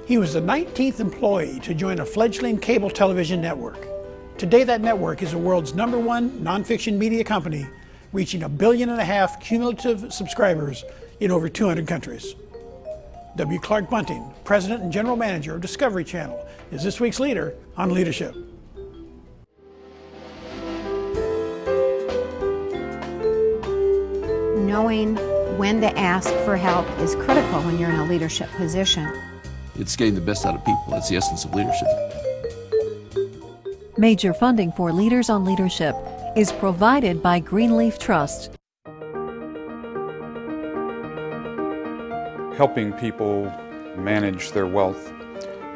He was the 19th employee to join a fledgling cable television network. Today that network is the world's #1 nonfiction media company, reaching $1.5 billion cumulative subscribers in over 200 countries. W. Clark Bunting, President and General Manager of Discovery Channel, is this week's leader on leadership. Knowing when to ask for help is critical when you're in a leadership position. It's getting the best out of people. That's the essence of leadership. Major funding for Leaders on Leadership is provided by Greenleaf Trust. Helping people manage their wealth,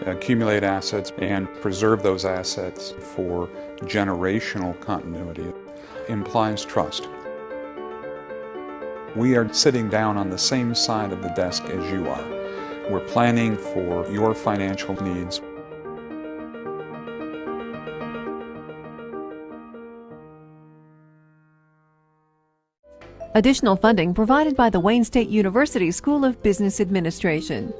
accumulate assets, and preserve those assets for generational continuity implies trust. We are sitting down on the same side of the desk as you are. We're planning for your financial needs. Additional funding provided by the Wayne State University School of Business Administration.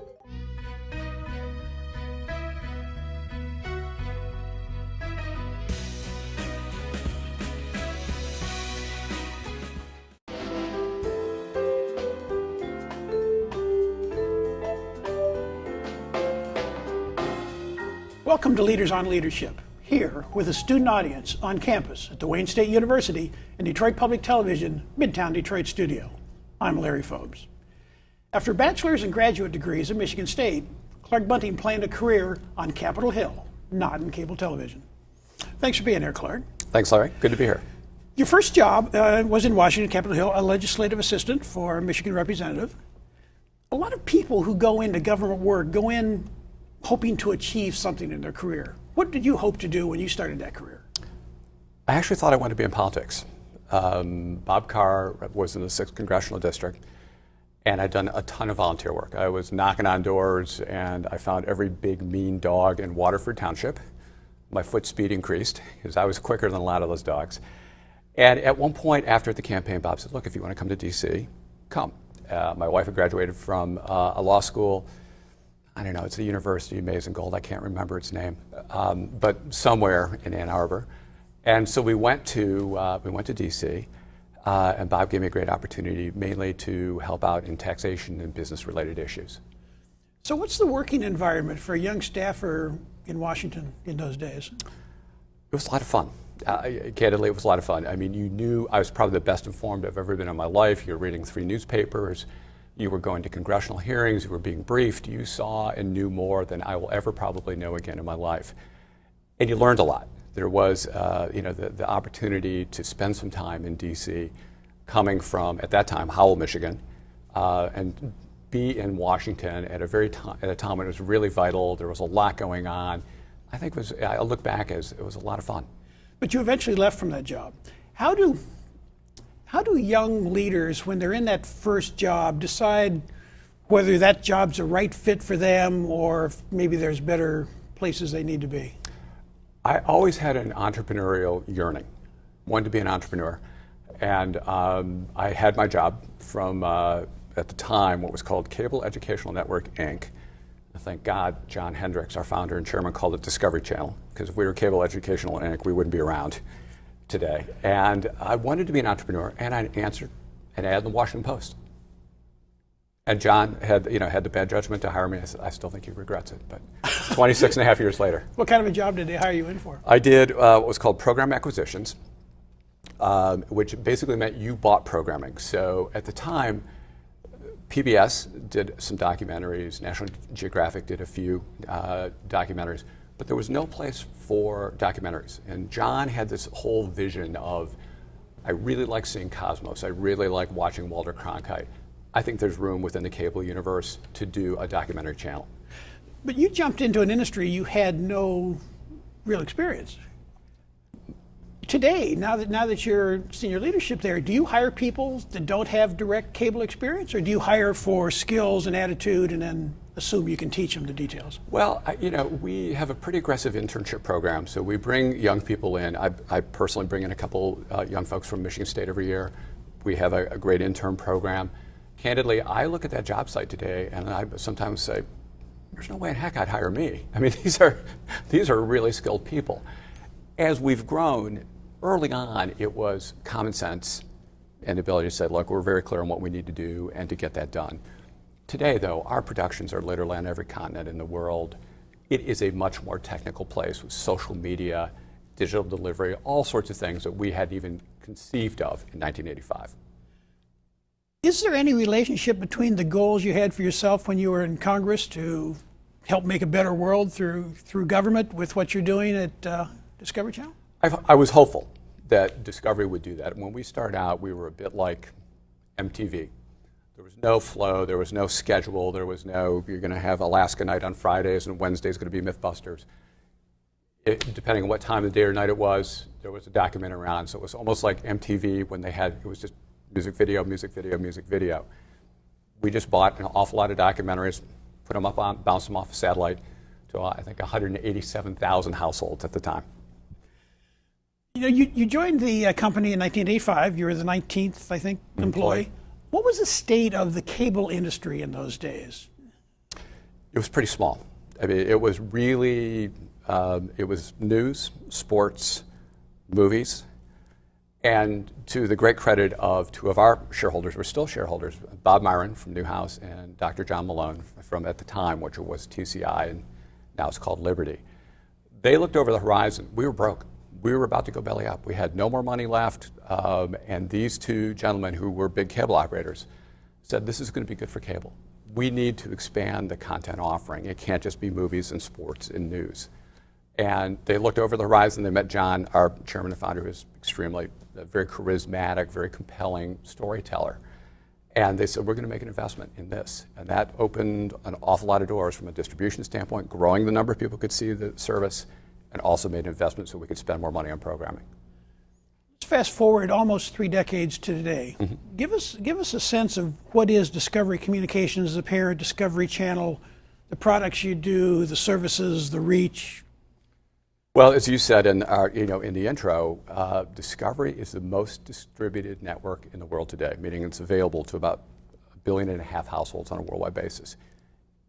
Welcome to Leaders on Leadership, here with a student audience on campus at the Wayne State University and Detroit Public Television Midtown Detroit studio. I'm Larry Phobes. After bachelor's and graduate degrees at Michigan State, Clark Bunting planned a career on Capitol Hill, not in cable television. Thanks for being here, Clark. Thanks, Larry. Good to be here. Your first job was in Washington, Capitol Hill, a legislative assistant for a Michigan representative. A lot of people who go into government work go in hoping to achieve something in their career. What did you hope to do when you started that career? I actually thought I wanted to be in politics. Bob Carr was in the 6th Congressional District, and I'd done a ton of volunteer work. I was knocking on doors, and I found every big, mean dog in Waterford Township. My foot speed increased, because I was quicker than a lot of those dogs. And at one point after the campaign, Bob said, look, if you want to come to D.C., come. My wife had graduated from a law school. I don't know, it's the University of Maize and Gold, I can't remember its name, but somewhere in Ann Arbor. And so we went to DC, and Bob gave me a great opportunity, mainly to help out in taxation and business-related issues. So what's the working environment for a young staffer in Washington in those days? It was a lot of fun. Candidly, it was a lot of fun. I mean, you knew I was probably the best informed I've ever been in my life. You were reading 3 newspapers. You were going to congressional hearings, you were being briefed, you saw and knew more than I will ever probably know again in my life. And you learned a lot. There was the opportunity to spend some time in DC, coming from, at that time, Howell, Michigan, and be in Washington at a time when it was really vital, there was a lot going on. I think I look back as it was a lot of fun. But you eventually left from that job. How do young leaders, when they're in that first job, decide whether that job's a right fit for them or if maybe there's better places they need to be? I always had an entrepreneurial yearning, wanted to be an entrepreneur. And I had my job from, at the time, what was called Cable Educational Network, Inc. Thank God John Hendricks, our founder and chairman, called it Discovery Channel, because if we were Cable Educational Inc., we wouldn't be around today. And I wanted to be an entrepreneur, and I answered an ad in the Washington Post. And John had the bad judgment to hire me. I said, I still think he regrets it, but 26 and a half years later. What kind of a job did they hire you in for? I did what was called program acquisitions, which basically meant you bought programming. So at the time, PBS did some documentaries, National Geographic did a few documentaries, but there was no place for documentaries. And John had this whole vision of, I really like seeing Cosmos, I really like watching Walter Cronkite. I think there's room within the cable universe to do a documentary channel. But you jumped into an industry you had no real experience. Today, now that you're senior leadership there, do you hire people that don't have direct cable experience, or do you hire for skills and attitude and then assume you can teach them the details? Well, we have a pretty aggressive internship program, so we bring young people in. I personally bring in a couple young folks from Michigan State every year. We have a great intern program. Candidly, I look at that job site today and I sometimes say, there's no way in heck I'd hire me. I mean, these are really skilled people. As we've grown, early on, it was common sense and the ability to say, look, we're very clear on what we need to do and to get that done. Today, though, our productions are literally on every continent in the world. It is a much more technical place with social media, digital delivery, all sorts of things that we hadn't even conceived of in 1985. Is there any relationship between the goals you had for yourself when you were in Congress to help make a better world through government with what you're doing at Discovery Channel? I was hopeful that Discovery would do that. When we started out, we were a bit like MTV. There was no flow, there was no schedule, there was no, you're going to have Alaska night on Fridays and Wednesday's going to be Mythbusters. Depending on what time of the day or night it was, there was a documentary around. So it was almost like MTV when it was just music video, music video, music video. We just bought an awful lot of documentaries, put them bounced them off a satellite to, I think, 187,000 households at the time. You know, you joined the company in 1985. You were the 19th, I think, employee. What was the state of the cable industry in those days? It was pretty small. I mean, it was really, it was news, sports, movies, and to the great credit of two of our shareholders, we're still shareholders, Bob Myron from Newhouse and Dr. John Malone from, at the time, which was TCI, and now it's called Liberty. They looked over the horizon. We were broke. We were about to go belly up. We had no more money left, and these two gentlemen who were big cable operators said, this is going to be good for cable. We need to expand the content offering. It can't just be movies and sports and news. And they looked over the horizon. They met John, our chairman and founder, who is extremely, very charismatic, very compelling storyteller. And they said, we're going to make an investment in this. And that opened an awful lot of doors from a distribution standpoint, growing the number of people who could see the service, and also made an investment so we could spend more money on programming. Let's fast forward almost 3 decades to today. Give us a sense of what is Discovery Communications, the parent, Discovery Channel, the products you do, the services, the reach. Well, as you said in in the intro, Discovery is the most distributed network in the world today, meaning it's available to about 1.5 billion households on a worldwide basis.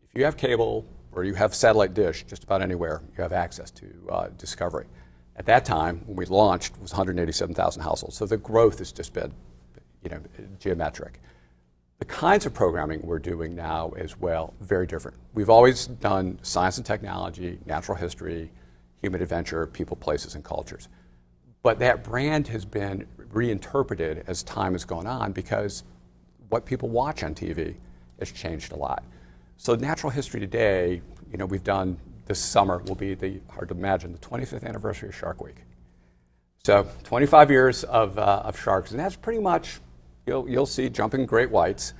If you have cable, or you have satellite dish, just about anywhere, you have access to Discovery. At that time, when we launched, it was 187,000 households. So the growth has just been, geometric. The kinds of programming we're doing now as well, very different. We've always done science and technology, natural history, human adventure, people, places, and cultures. But that brand has been reinterpreted as time has gone on because what people watch on TV has changed a lot. So natural history today, we've done, this summer will be hard to imagine, the 25th anniversary of Shark Week. So 25 years of sharks, and that's pretty much, you'll see jumping great whites,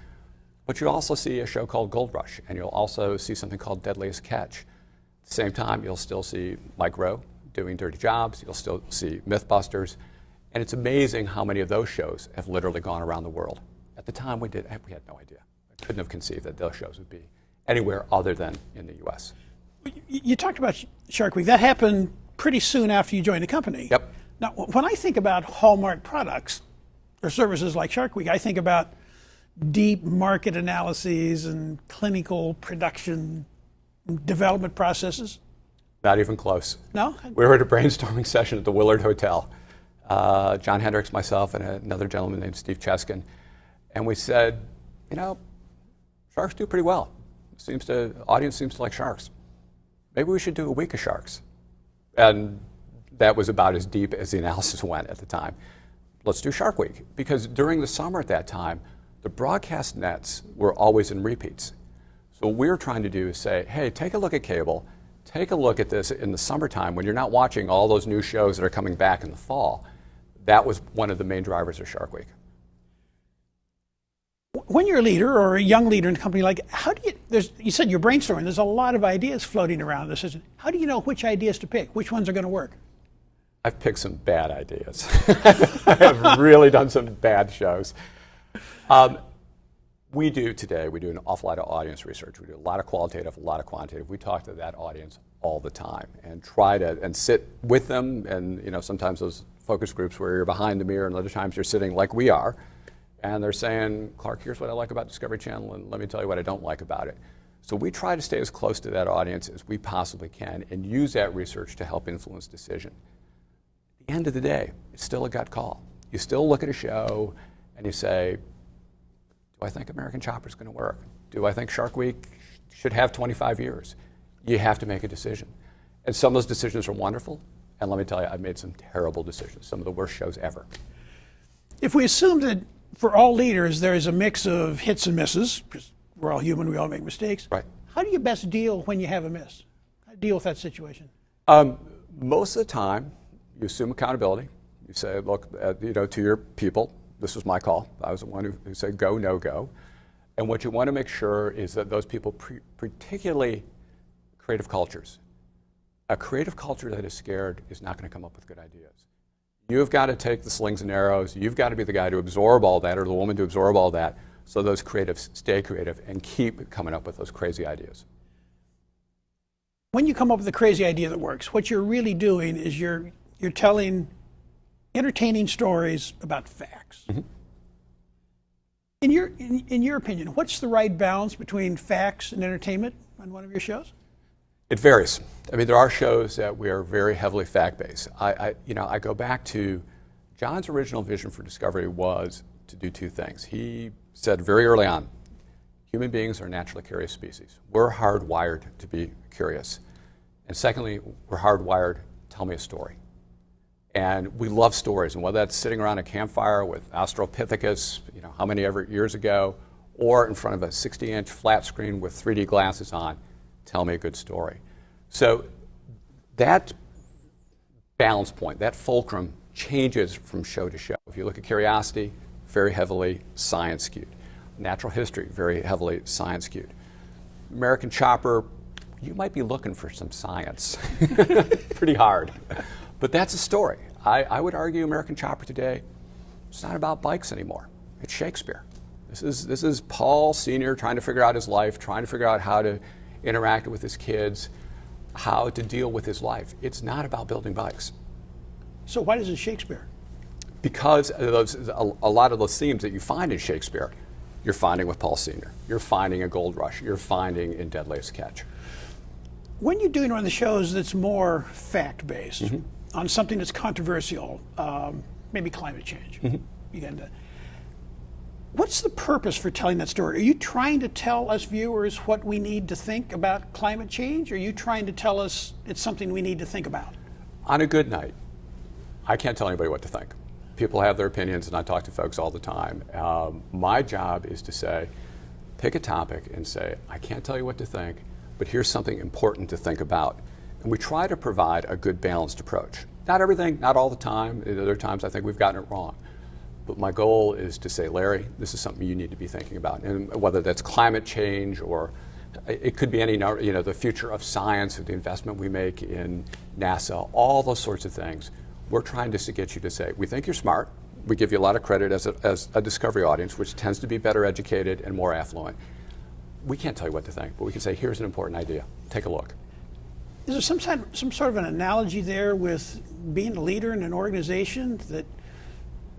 but you also see a show called Gold Rush, and you'll also see something called Deadliest Catch. At the same time, you'll still see Mike Rowe doing Dirty Jobs, you'll still see Mythbusters, and it's amazing how many of those shows have literally gone around the world. At the time we had no idea. I couldn't have conceived that those shows would be anywhere other than in the U.S. You talked about Shark Week. That happened pretty soon after you joined the company. Yep. Now, when I think about Hallmark products or services like Shark Week, I think about deep market analyses and clinical production development processes. Not even close. No? We were at a brainstorming session at the Willard Hotel. John Hendricks, myself, and another gentleman named Steve Cheskin. And we said, sharks do pretty well. The audience seems to like sharks. Maybe we should do a week of sharks. And that was about as deep as the analysis went at the time. Let's do Shark Week. Because during the summer at that time, the broadcast nets were always in repeats. So what we were trying to do is say, hey, take a look at cable. Take a look at this in the summertime when you're not watching all those new shows that are coming back in the fall. That was one of the main drivers of Shark Week. When you're a leader or a young leader in a company, how do you said you're brainstorming, there's a lot of ideas floating around this. How do you know which ideas to pick? Which ones are going to work? I've picked some bad ideas. I have really done some bad shows. We do an awful lot of audience research. We do a lot of qualitative, a lot of quantitative. We talk to that audience all the time and try to sit with them. And sometimes those focus groups where you're behind the mirror, and other times you're sitting like we are, and they're saying, Clark, here's what I like about Discovery Channel, and let me tell you what I don't like about it. So we try to stay as close to that audience as we possibly can and use that research to help influence decision. At the end of the day, it's still a gut call. You still look at a show and you say, do I think American Chopper is going to work? Do I think Shark Week should have 25 years? You have to make a decision. And some of those decisions are wonderful. And let me tell you, I've made some terrible decisions, some of the worst shows ever. If we assume that for all leaders there is a mix of hits and misses, because we're all human, we all make mistakes, right? How do you best deal when you have a miss? How do you deal with that situation? Most of the time, you assume accountability. You say, look, to your people, this was my call. I was the one who said go, no go. And what you want to make sure is that those people, particularly creative cultures, a creative culture that is scared is not going to come up with good ideas. You've got to take the slings and arrows. You've got to be the guy to absorb all that, or the woman to absorb all that, so those creatives stay creative and keep coming up with those crazy ideas. When you come up with a crazy idea that works, what you're really doing is you're telling entertaining stories about facts. Mm-hmm. In your opinion, what's the right balance between facts and entertainment on one of your shows? It varies. I mean, there are shows that we are very heavily fact-based. I go back to John's original vision for Discovery was to do two things. He said very early on, human beings are naturally curious species. We're hardwired to be curious. And secondly, we're hardwired, tell me a story. And we love stories, and whether that's sitting around a campfire with Australopithecus, how many ever years ago, or in front of a 60-inch flat screen with 3D glasses on, tell me a good story. So that balance point, that fulcrum, changes from show to show. If you look at Curiosity, very heavily science skewed. Natural History, very heavily science skewed. American Chopper, you might be looking for some science. Pretty hard. But that's a story. I would argue American Chopper today, it's not about bikes anymore. It's Shakespeare. This is Paul Sr. trying to figure out his life, trying to figure out how to interact with his kids, how to deal with his life. It's not about building bikes. So why does it Shakespeare? Because a lot of those themes that you find in Shakespeare, you're finding with Paul Sr. You're finding in Gold Rush. You're finding in Deadliest Catch. When you're doing one of the shows that's more fact-based, mm-hmm. on something that's controversial, maybe climate change, mm-hmm. What's the purpose for telling that story? Are you trying to tell us viewers what we need to think about climate change, or are you trying to tell us it's something we need to think about? On a good night, I can't tell anybody what to think. People have their opinions, and I talk to folks all the time. My job is to say, pick a topic and say, I can't tell you what to think, but here's something important to think about. And we try to provide a good balanced approach. Not everything, not all the time. At other times I think we've gotten it wrong. But my goal is to say, Larry, this is something you need to be thinking about. And whether that's climate change, or it could be any, the future of science, or the investment we make in NASA, all those sorts of things. We're trying just to get you to say, we think you're smart. We give you a lot of credit as a Discovery audience, which tends to be better educated and more affluent. We can't tell you what to think, but we can say, here's an important idea. Take a look. Is there some sort of an analogy there with being a leader in an organization, that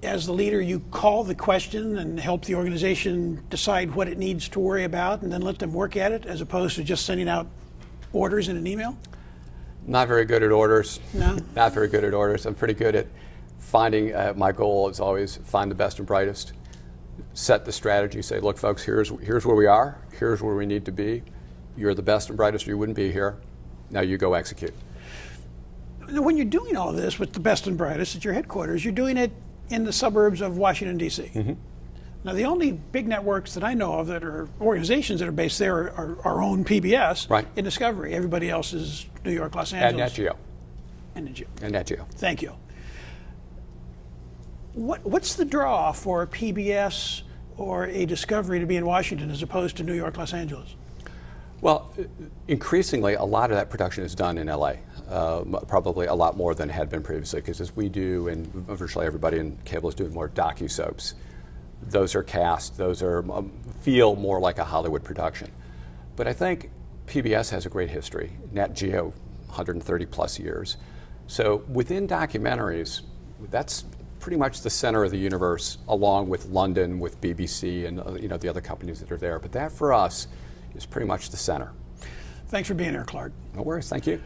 as the leader you call the question and help the organization decide what it needs to worry about and then let them work at it, as opposed to just sending out orders in an email? Not very good at orders. No? Not very good at orders. I'm pretty good at finding, my goal is always find the best and brightest, set the strategy, say, look folks, here's where we are, here's where we need to be. You're the best and brightest, or you wouldn't be here. Now you go execute. When you're doing all this with the best and brightest at your headquarters, you're doing it in the suburbs of Washington, D.C. Mm-hmm. Now, the only big networks that I know of that are organizations that are based there are our own PBS right. in Discovery. Everybody else is New York, Los Angeles. And Nat Geo. And Nat Geo. Thank you. What's the draw for a PBS or a Discovery to be in Washington as opposed to New York, Los Angeles? Well, increasingly, a lot of that production is done in LA, probably a lot more than had been previously, because as we do, and virtually everybody in cable is doing more docu-soaps, those are cast, those are feel more like a Hollywood production. But I think PBS has a great history, Nat Geo, 130 plus years. So within documentaries, that's pretty much the center of the universe, along with London, with BBC, and the other companies that are there. But that for us is pretty much the center. Thanks for being here, Clark. No worries, thank you.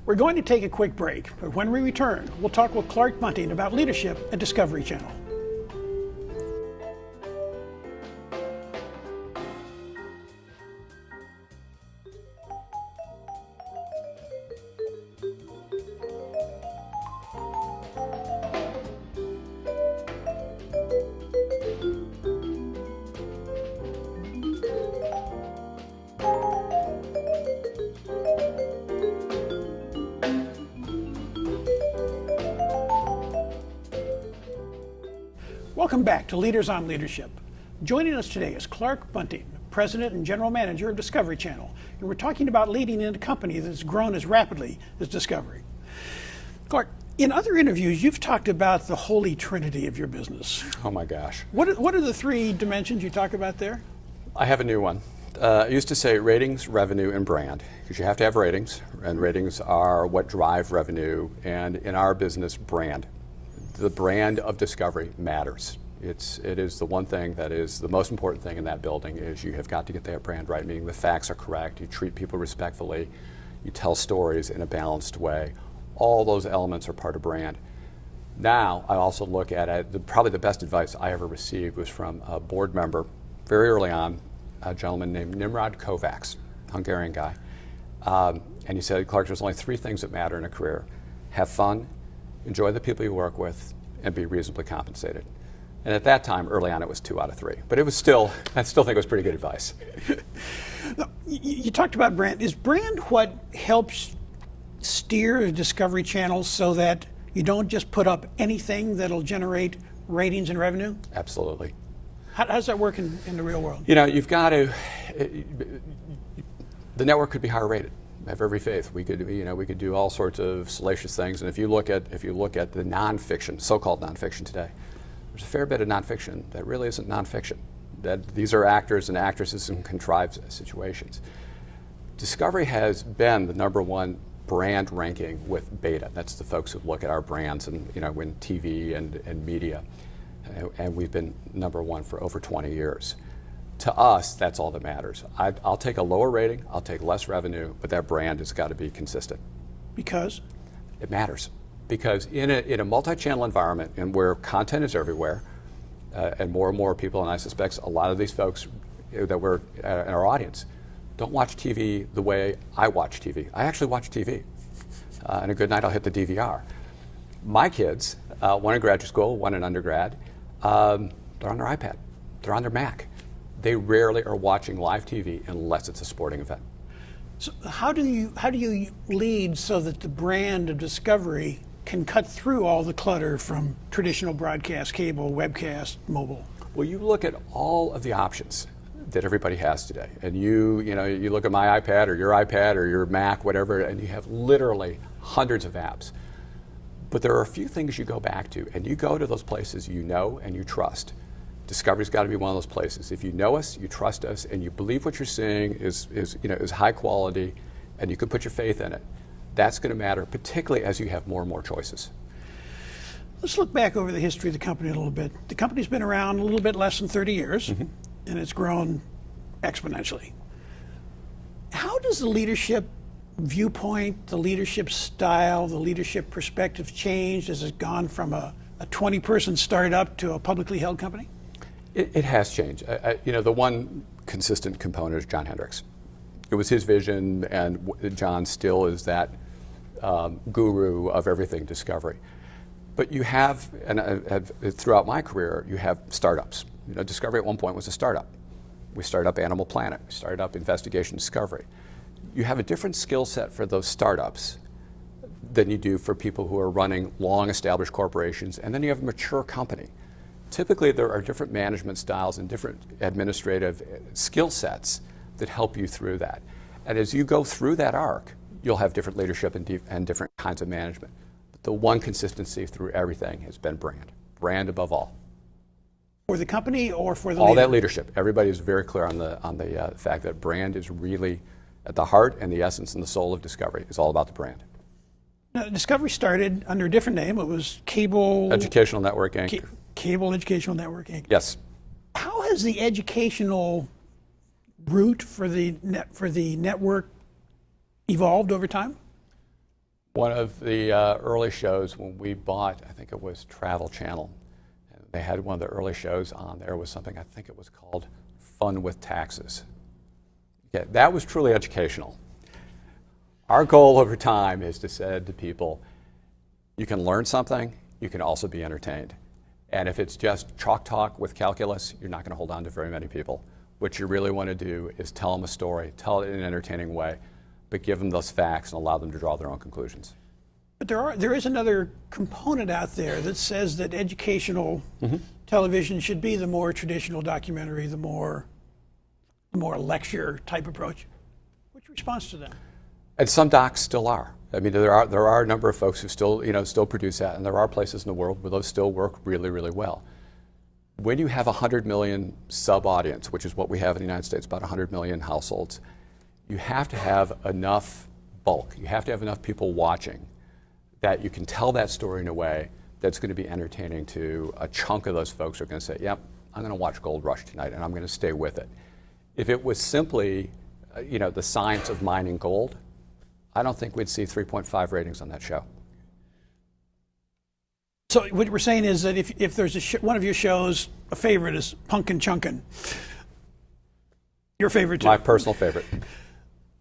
We're going to take a quick break, but when we return, we'll talk with Clark Bunting about leadership at Discovery Channel. Welcome back to Leaders on Leadership. Joining us today is Clark Bunting, President and General Manager of Discovery Channel, and we're talking about leading in a company that's grown as rapidly as Discovery. Clark, in other interviews, you've talked about the holy trinity of your business. Oh my gosh. What are the three dimensions you talk about there? I have a new one. I used to say ratings, revenue, and brand, because you have to have ratings, and ratings are what drive revenue, and in our business, brand. The brand of Discovery matters. It is the one thing that is the most important thing in that building is you have got to get that brand right, meaning the facts are correct, you treat people respectfully, you tell stories in a balanced way. All those elements are part of brand. Now, I also look at it, probably the best advice I ever received was from a board member very early on, a gentleman named Nimrod Kovacs, Hungarian guy. And he said, Clark, there's only three things that matter in a career. Have fun, enjoy the people you work with, and be reasonably compensated. And at that time, early on, it was 2 out of 3. But it was still, I still think it was pretty good advice. You talked about brand. Is brand what helps steer the Discovery Channel so that you don't just put up anything that'll generate ratings and revenue? Absolutely. How does that work in the real world? You know, you've got to, the network could be higher rated. Have every faith. We could, we could do all sorts of salacious things. And if you look at the nonfiction, so-called nonfiction today, there's a fair bit of nonfiction that really isn't nonfiction. That these are actors and actresses in contrived situations. Discovery has been the #1 brand ranking with Beta. That's the folks who look at our brands and in TV and media, and we've been #1 for over 20 years. To us, that's all that matters. I'll take a lower rating, I'll take less revenue, but that brand has got to be consistent. Because? It matters. Because in a multi-channel environment and where content is everywhere, and more people, and I suspect a lot of these folks that were in our audience, don't watch TV the way I watch TV. I actually watch TV. And a good night, I'll hit the DVR. My kids, one in graduate school, one in undergrad, they're on their iPad, they're on their Mac. They rarely are watching live TV unless it's a sporting event. So how do you lead so that the brand of Discovery can cut through all the clutter from traditional broadcast, cable, webcast, mobile? Well, you look at all of the options that everybody has today, and you look at my iPad or your Mac, whatever, and you have literally hundreds of apps. But there are a few things you go back to, and you go to those places you know and you trust. Discovery's got to be one of those places. If you know us, you trust us, and you believe what you're seeing is high quality, and you can put your faith in it, that's going to matter, particularly as you have more and more choices. Let's look back over the history of the company a little bit. The company's been around a little bit less than 30 years, and it's grown exponentially. How does the leadership viewpoint, the leadership style, the leadership perspective change as it's gone from a 20-person startup to a publicly held company? It has changed. The one consistent component is John Hendricks. It was his vision, and John still is that guru of everything Discovery. But you have, and throughout my career, you have startups. Discovery at one point was a startup. We started up Animal Planet. We started up Investigation Discovery. You have a different skill set for those startups than you do for people who are running long-established corporations, and then you have a mature company. Typically, there are different management styles and different administrative skill sets that help you through that. And as you go through that arc, you'll have different leadership and different kinds of management. But the one consistency through everything has been brand. Brand above all. For the company or for the all leader? That leadership. Everybody is very clear on the fact that brand is really at the heart and the essence and the soul of Discovery. It's all about the brand. Now, Discovery started under a different name. It was Cable Educational Network Inc. Cable Educational Network Inc. Yes. How has the educational route for the network evolved over time? One of the early shows when we bought, I think it was Travel Channel, and they had one of the early shows on there was something, I think it was called Fun with Taxes. Yeah, that was truly educational. Our goal over time is to say to people, you can learn something, you can also be entertained. And if it's just chalk talk with calculus, you're not going to hold on to very many people. What you really want to do is tell them a story, tell it in an entertaining way, but give them those facts and allow them to draw their own conclusions. But there is another component out there that says that educational television should be the more traditional documentary, the more lecture type approach. What's your response to that? And some docs still are. I mean, there are a number of folks who still produce that, and there are places in the world where those still work really, really well. When you have 100 million sub-audience, which is what we have in the United States, about 100 million households, you have to have enough bulk. You have to have enough people watching that you can tell that story in a way that's going to be entertaining to a chunk of those folks who are going to say, yep, I'm going to watch Gold Rush tonight, and I'm going to stay with it. If it was simply, the science of mining gold, I don't think we'd see 3.5 ratings on that show. So what we're saying is that if there's one of your shows, a favorite is Punkin' Chunkin'. Your favorite too? My personal favorite.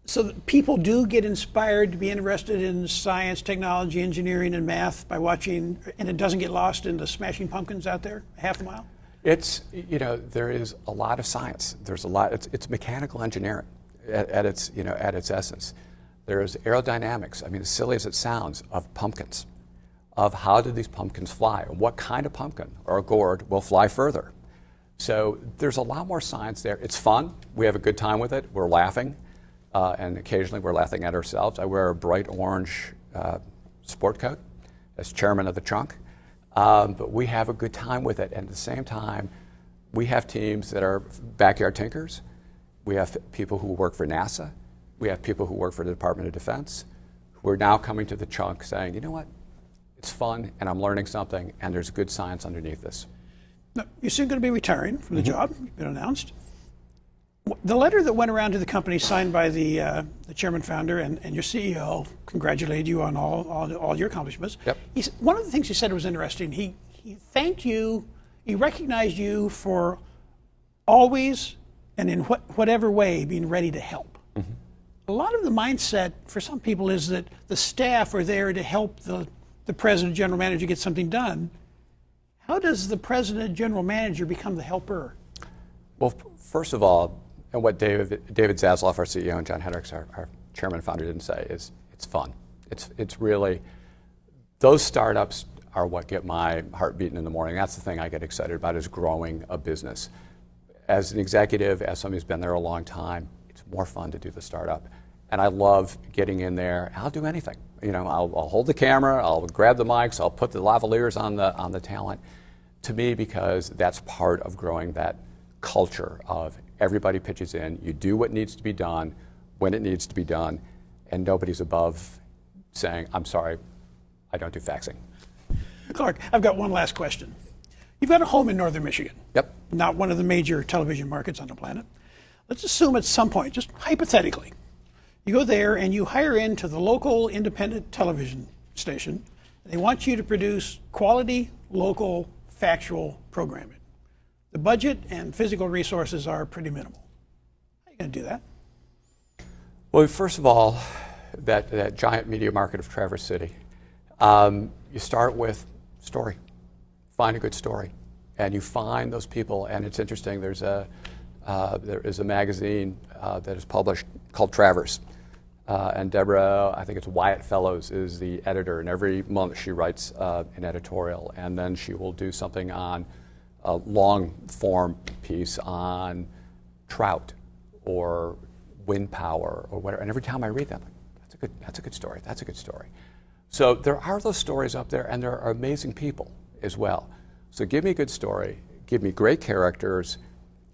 So that people do get inspired to be interested in science, technology, engineering, and math by watching, and it doesn't get lost in the Smashing Pumpkins out there, half a mile? It's, there is a lot of science. There's a lot, it's mechanical engineering at its essence. There's aerodynamics, I mean, as silly as it sounds, of pumpkins, of how do these pumpkins fly, and what kind of pumpkin or gourd will fly further. So there's a lot more science there. It's fun. We have a good time with it. We're laughing, and occasionally we're laughing at ourselves. I wear a bright orange sport coat as chairman of the trunk, but we have a good time with it. And at the same time, we have teams that are backyard tinkers. We have people who work for NASA. We have people who work for the Department of Defense who are now coming to the chunk saying, you know what, it's fun and I'm learning something and there's good science underneath this. Now, you're soon going to be retiring from the job, you've been announced. The letter that went around to the company signed by the chairman founder and your CEO congratulated you on all your accomplishments. Yep. One of the things he said was interesting. He thanked you, he recognized you for always and in whatever way being ready to help. A lot of the mindset for some people is that the staff are there to help the president, general manager get something done. How does the president, general manager become the helper? Well, first of all, and what David Zasloff, our CEO, and John Hendricks, our chairman and founder, didn't say is it's fun. It's really, those startups are what get my heart beating in the morning. That's the thing I get excited about, is growing a business. As an executive, as somebody who's been there a long time, it's more fun to do the startup. And I love getting in there. I'll do anything. I'll hold the camera, I'll grab the mics, I'll put the lavaliers on the talent. To me, because that's part of growing that culture of everybody pitches in, you do what needs to be done, when it needs to be done, and nobody's above saying, I'm sorry, I don't do faxing. Clark, I've got one last question. You've got a home in northern Michigan. Yep. Not one of the major television markets on the planet. Let's assume at some point, just hypothetically, you go there and you hire into the local independent television station. They want you to produce quality, local, factual programming. The budget and physical resources are pretty minimal. How are you going to do that? Well, first of all, that giant media market of Traverse City, you start with story. Find a good story. And you find those people, and it's interesting, there is a magazine that is published called Traverse. And Deborah, I think it's Wyatt Fellows, is the editor, and every month she writes an editorial, and then she will do something on a long form piece on trout or wind power or whatever. And every time I read that, I'm like, that's a good story. That's a good story. So there are those stories up there, and there are amazing people as well. So give me a good story, give me great characters,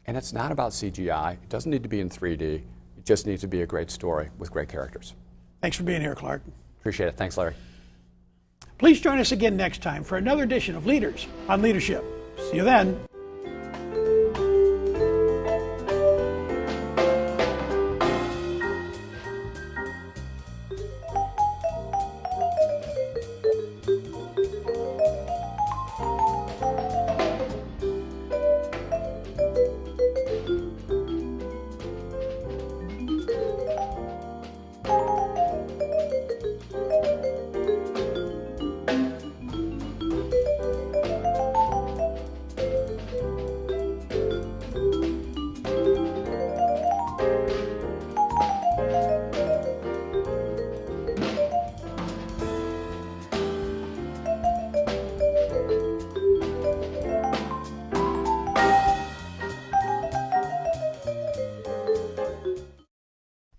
and it's not about CGI. It doesn't need to be in 3D. It just needs to be a great story with great characters. Thanks for being here, Clark. Appreciate it. Thanks, Larry. Please join us again next time for another edition of Leaders on Leadership. See you then.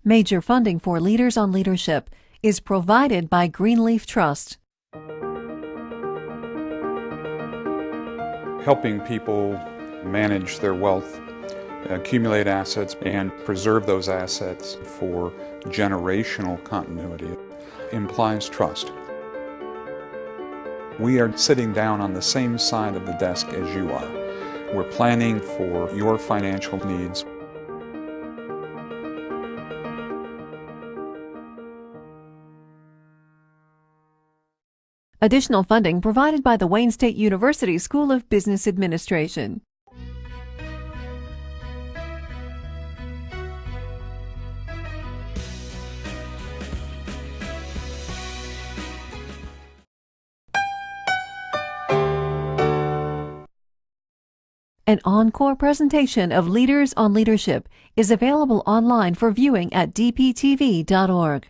Major funding for Leaders on Leadership is provided by Greenleaf Trust. Helping people manage their wealth, accumulate assets, and preserve those assets for generational continuity implies trust. We are sitting down on the same side of the desk as you are. We're planning for your financial needs. Additional funding provided by the Wayne State University School of Business Administration. An encore presentation of Leaders on Leadership is available online for viewing at dptv.org.